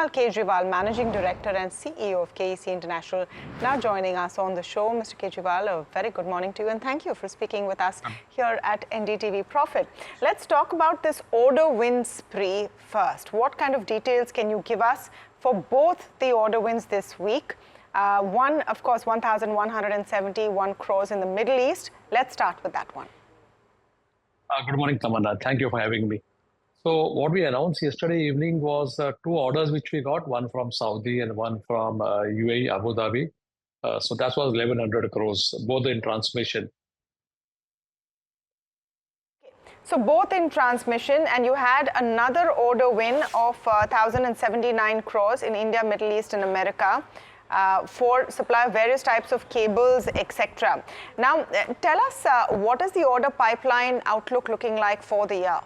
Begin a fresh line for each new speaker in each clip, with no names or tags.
Vimal Kejriwal, Managing Director and CEO of KEC International, now joining us on the show. Mr. Kejriwal, a very good morning to you and thank you for speaking with us here at NDTV Profit. Let's talk about this order win spree first. What kind of details can you give us for both the order wins this week? One, of course, 1,171 crores in the Middle East. Let's start with that one.
Good morning, Tamanna. Thank you for having me. So what we announced yesterday evening was two orders which we got, one from Saudi and one from UAE, Abu Dhabi. So that was 1,100 crores, both in transmission.
So both in transmission, and you had another order win of 1,079 crores in India, Middle East and America. For supply of various types of cables, etc. Now, tell us, what is the order pipeline outlook looking like for the year?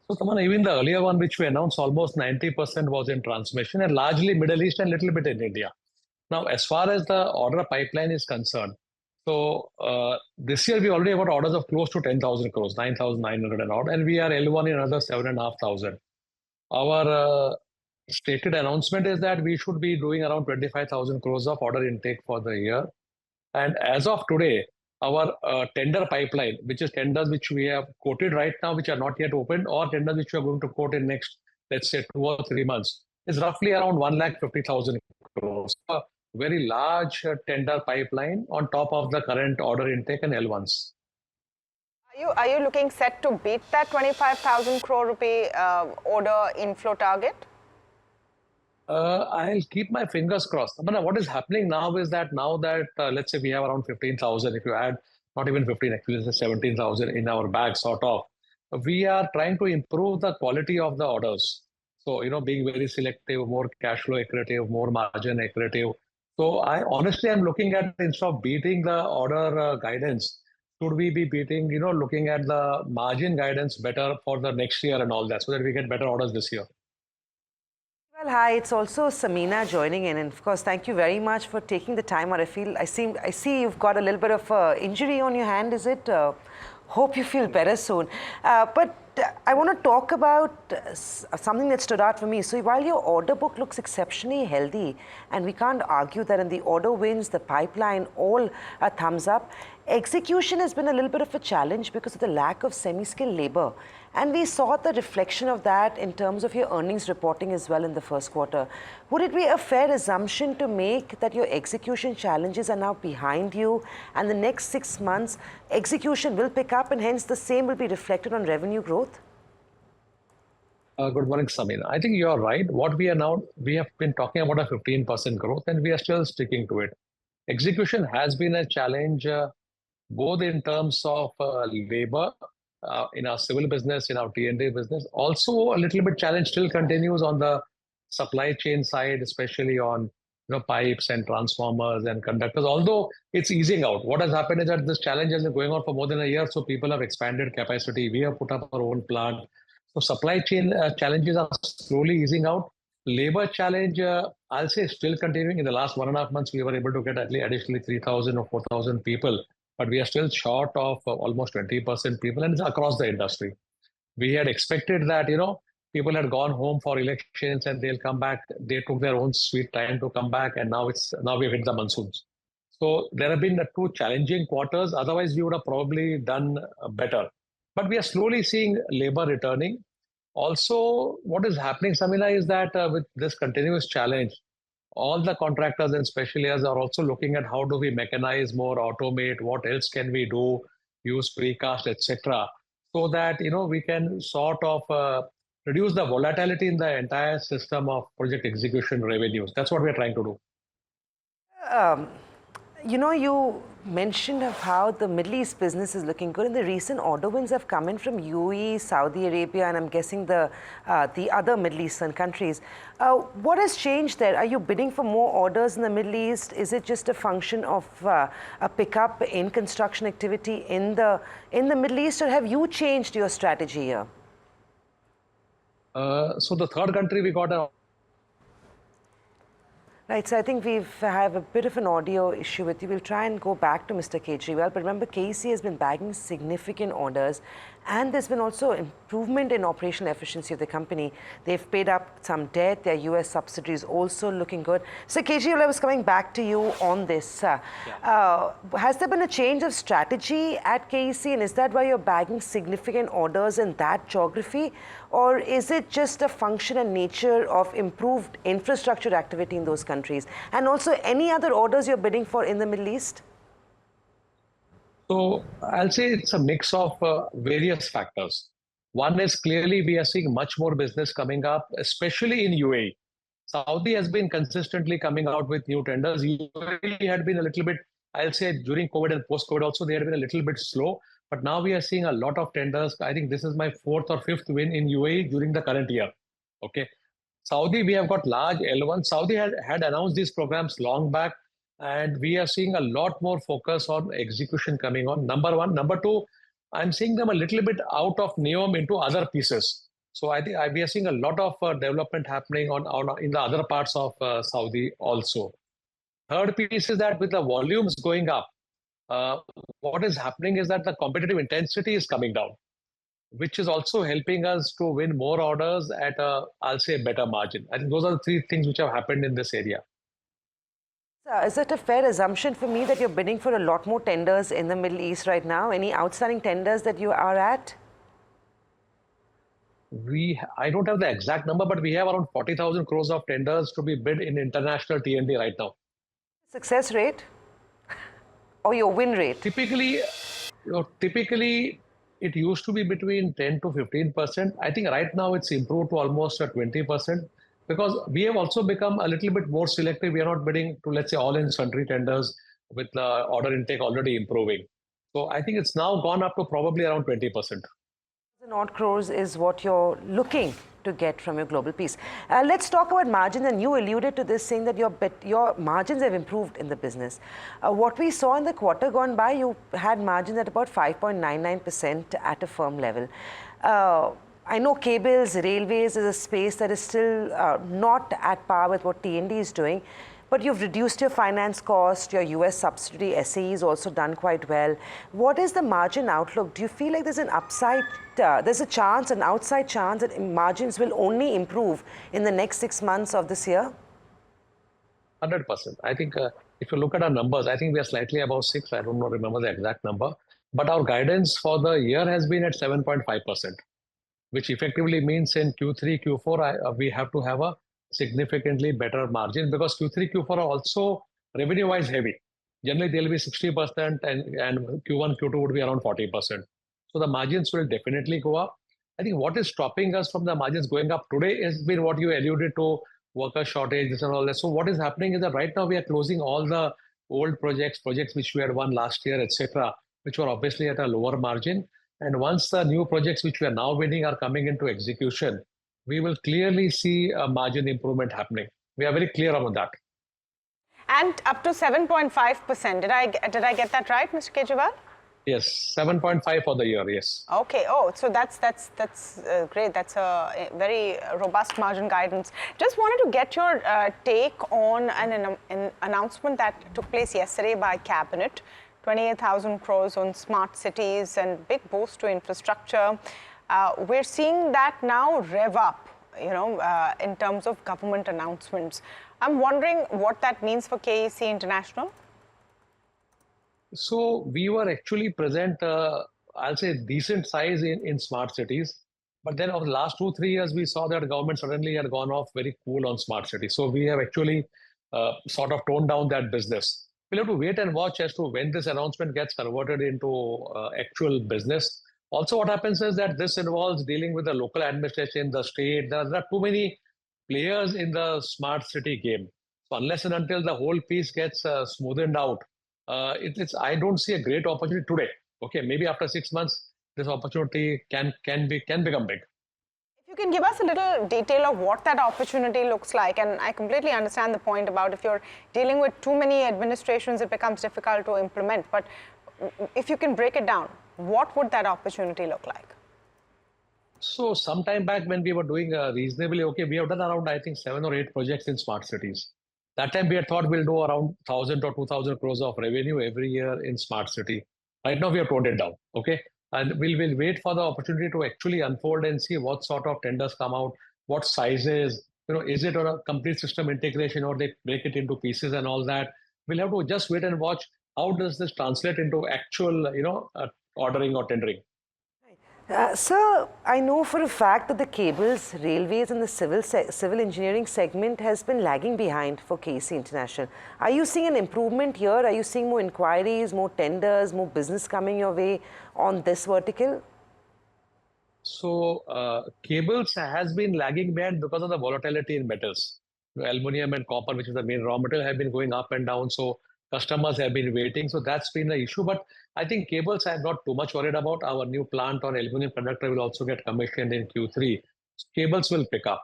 So, Tamanna, even the earlier one which we announced, almost 90% was in transmission and largely Middle East and a little bit in India. Now, as far as the order pipeline is concerned, so this year we already got orders of close to 10,000 crores, 9,900 and odd, and we are L1 in another 7,500. Our stated announcement is that we should be doing around 25,000 crores of order intake for the year. And as of today, our tender pipeline, which is tenders which we have quoted right now, which are not yet opened, or tenders which we are going to quote in next, let's say, 2 or 3 months, is roughly around 1,50,000 crores. A very large tender pipeline on top of the current order intake and L1s.
Are you looking set to beat that 25,000 crore rupee order inflow target?
I'll keep my fingers crossed. But what is happening now is that let's say we have around 15,000, if you add not even 15, actually it's 17,000 in our bag sort of, we are trying to improve the quality of the orders. So, being very selective, more cash flow accretive, more margin accretive. So I'm looking at, instead of beating the order guidance, should we be beating, looking at the margin guidance better for the next year and all that, so that we get better orders this year.
Well, hi, it's also Samina joining in, and of course, thank you very much for taking the time out. I see you've got a little bit of injury on your hand, is it? Hope you feel better soon. But I want to talk about something that stood out for me. So while your order book looks exceptionally healthy, and we can't argue that in the order wins, the pipeline, all a thumbs up, execution has been a little bit of a challenge because of the lack of semi-skilled labor. And we saw the reflection of that in terms of your earnings reporting as well in the first quarter. Would it be a fair assumption to make that your execution challenges are now behind you, and the next 6 months execution will pick up and hence the same will be reflected on revenue growth?
Good morning, Samina. I think you are right. We have been talking about a 15% growth and we are still sticking to it. Execution has been a challenge, both in terms of labor, in our civil business, in our T&D business. Also, a little bit challenge still continues on the supply chain side, especially on pipes and transformers and conductors. Although it's easing out. What has happened is that this challenge has been going on for more than a year, so people have expanded capacity. We have put up our own plant. So supply chain challenges are slowly easing out. Labor challenge, I'll say, still continuing. In the last 1.5 months, we were able to get at least additionally 3,000 or 4,000 people. But we are still short of almost 20% people, and it's across the industry. We had expected that, people had gone home for elections and they'll come back. They took their own sweet time to come back, and now we've hit the monsoons. So there have been 2 challenging quarters. Otherwise, we would have probably done better. But we are slowly seeing labor returning. Also, what is happening, Samina, is that with this continuous challenge, all the contractors and especially us are also looking at how do we mechanize more, automate, what else can we do, use precast, etc. So that, we can sort of reduce the volatility in the entire system of project execution revenues. That's what we're trying to do.
You mentioned of how the Middle East business is looking good, and the recent order wins have come in from UAE, Saudi Arabia, and I'm guessing the other Middle Eastern countries. What has changed there? Are you bidding for more orders in the Middle East? Is it just a function of a pickup in construction activity in the Middle East, or have you changed your strategy here?
So the third country we got a
Right, so I think we have a bit of an audio issue with you. We'll try and go back to Mr. Kejriwal. But remember, KEC has been bagging significant orders. and there's been also improvement in operational efficiency of the company. They've paid up some debt. Their US subsidiaries also looking good. So Kejriwal, I was coming back to you on this. Has there been a change of strategy at KEC, and is that why you're bagging significant orders in that geography? Or is it just a function and nature of improved infrastructure activity in those countries? And also any other orders you're bidding for in the Middle East?
So I'll say it's a mix of various factors. One is clearly we are seeing much more business coming up, especially in UAE. Saudi has been consistently coming out with new tenders. UAE had been a little bit, I'll say during COVID and post-COVID also, they had been a little bit slow. But now we are seeing a lot of tenders. I think this is my 4th or 5th win in UAE during the current year. Okay. Saudi, we have got large L1. Saudi had announced these programs long back, and we are seeing a lot more focus on execution coming on. Number one. Number two, I'm seeing them a little bit out of NEOM into other pieces. So I think we are seeing a lot of development happening in the other parts of Saudi also. Third piece is that with the volumes going up, what is happening is that the competitive intensity is coming down, which is also helping us to win more orders at I'll say, better margin. I think those are the three things which have happened in this area.
Is it a fair assumption for me that you're bidding for a lot more tenders in the Middle East right now? Any outstanding tenders that you are at?
I don't have the exact number, but we have around 40,000 crores of tenders to be bid in international T&D right now.
Success rate or your win rate?
Typically, it used to be between 10 to 15%. I think right now it's improved to almost 20%, because we have also become a little bit more selective. We are not bidding to, let's say, all in country tenders with the order intake already improving. So I think it's now gone up to probably around 20%.
Odd crores is what you're looking to get from your global piece. Let's talk about margins, and you alluded to this, saying that your margins have improved in the business. What we saw in the quarter gone by, you had margins at about 5.99% at a firm level. I know cables, railways is a space that is still not at par with what T&D is doing, but you've reduced your finance cost, your US subsidiary SAE is also done quite well. What is the margin outlook? Do you feel like there's an upside, there's a chance, an outside chance that margins will only improve in the next 6 months of this year?
100%. I think if you look at our numbers, I think we are slightly above 6. I don't remember the exact number, but our guidance for the year has been at 7.5%, which effectively means in Q3, Q4, we have to have a significantly better margin, because Q3, Q4 are also revenue-wise heavy. Generally, they'll be 60% and Q1, Q2 would be around 40%. So the margins will definitely go up. I think what is stopping us from the margins going up today has been what you alluded to, worker shortage and all that. So what is happening is that right now we are closing all the old projects which we had won last year, etc., which were obviously at a lower margin. And once the new projects which we are now winning are coming into execution, we will clearly see a margin improvement happening. We are very clear about that.
And up to 7.5%. Did I get that right, Mr. Kejriwal?
Yes, 7.5 for the year, yes.
Okay, oh, so that's great. That's a very robust margin guidance. Just wanted to get your take on an announcement that took place yesterday by Cabinet. 28,000 crores on smart cities and big boost to infrastructure. We're seeing that now rev up, in terms of government announcements. I'm wondering what that means for KEC International.
So we were actually present, I'll say, decent size in smart cities. But then over the last 2-3 years, we saw that government suddenly had gone off very cool on smart cities. So we have actually sort of toned down that business. We'll have to wait and watch as to when this announcement gets converted into actual business. Also, what happens is that this involves dealing with the local administration, the state. There are too many players in the smart city game. So unless and until the whole piece gets smoothened out, I don't see a great opportunity today. Okay, maybe after 6 months, this opportunity can become big.
If you can give us a little detail of what that opportunity looks like, and I completely understand the point about if you're dealing with too many administrations, it becomes difficult to implement. But if you can break it down, what would that opportunity look like?
So some time back when we were doing reasonably okay, we have done around, I think, 7 or 8 projects in smart cities. That time we had thought we'll do around 1,000 or 2,000 crores of revenue every year in smart city. Right now we have toned it down. Okay, And we'll wait for the opportunity to actually unfold and see what sort of tenders come out, what sizes, is it on a complete system integration or they break it into pieces and all that. We'll have to just wait and watch how does this translate into actual, ordering or tendering.
Sir, I know for a fact that the cables, railways and the civil engineering segment has been lagging behind for KEC International. Are you seeing an improvement here? Are you seeing more inquiries, more tenders, more business coming your way on this vertical?
So cables has been lagging behind because of the volatility in metals. Aluminum and copper, which is the main raw material, have been going up and down. So customers have been waiting. So that's been the issue. But I think cables I'm not too much worried about. Our new plant on aluminum conductor will also get commissioned in Q3. So cables will pick up.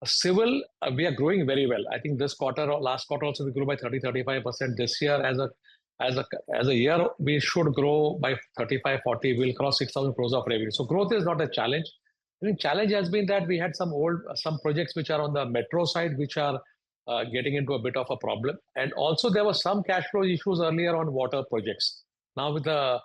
Civil, we are growing very well. I think this quarter or last quarter also we grew by 30-35%. This year as a year, we should grow by 35-40. We'll cross 6,000 crores of revenue. So growth is not a challenge. I think challenge has been that we had some projects which are on the metro side, which are getting into a bit of a problem. And also there were some cash flow issues earlier on water projects. Now with the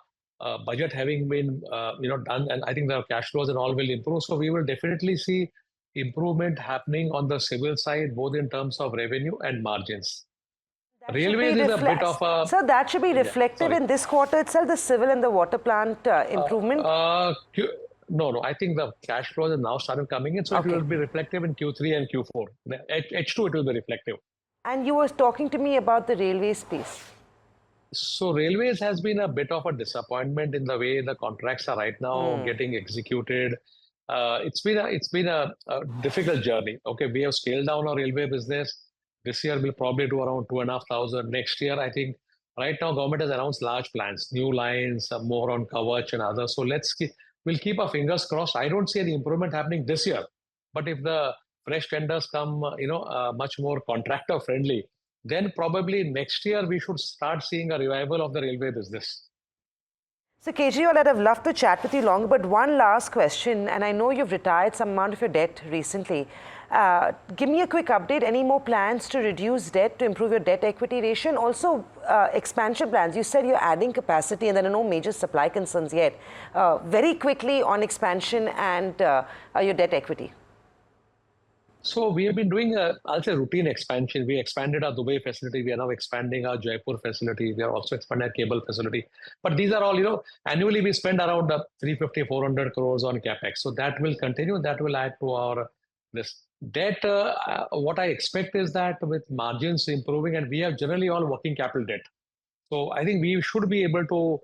budget having been done, and I think the cash flows and all will improve. So we will definitely see improvement happening on the civil side, both in terms of revenue and margins. Railways is a bit of a...
So that should be reflected in this quarter itself, the civil and the water plant improvement?
No. I think the cash flows have now started coming in, so it will be reflective in Q3 and Q4. H2 it will be reflective.
And you were talking to me about the railway space.
So railways has been a bit of a disappointment in the way the contracts are right now getting executed. It's been a difficult journey. Okay, we have scaled down our railway business. This year we'll probably do around 2,500. Next year, I think right now government has announced large plans, new lines, more on Kavach and others. So we'll keep our fingers crossed. I don't see any improvement happening this year. But if the fresh tenders come, much more contractor friendly, then probably next year we should start seeing a revival of the railway business.
So Kejriwal, I'd have loved to chat with you longer, but one last question, and I know you've retired some amount of your debt recently. Give me a quick update. Any more plans to reduce debt, to improve your debt equity ratio? And also expansion plans. You said you're adding capacity and there are no major supply concerns yet. Very quickly on expansion and your debt equity.
So we have been doing I'll say routine expansion. We expanded our Dubai facility. We are now expanding our Jaipur facility. We are also expanding our cable facility. But these are all, annually we spend around 350-400 crores on capex. So that will continue. That will add to this debt. What I expect is that with margins improving, and we have generally all working capital debt. So I think we should be able to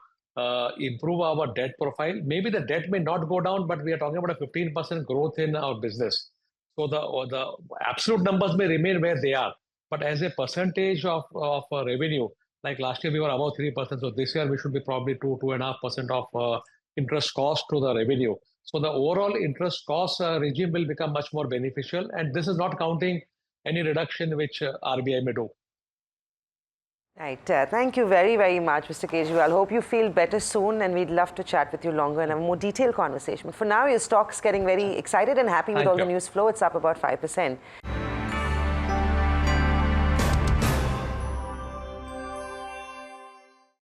improve our debt profile. Maybe the debt may not go down, but we are talking about a 15% growth in our business. So the absolute numbers may remain where they are, but as a percentage of revenue, like last year we were about 3%. So this year we should be probably 2.5% of interest cost to the revenue. So the overall interest cost regime will become much more beneficial, and this is not counting any reduction which RBI may do.
Right. Thank you very, very much, Mr. Kejriwal. Hope you feel better soon, and we'd love to chat with you longer and have a more detailed conversation. But for now, your stock's getting very excited and happy with all the news flow. It's up about 5%.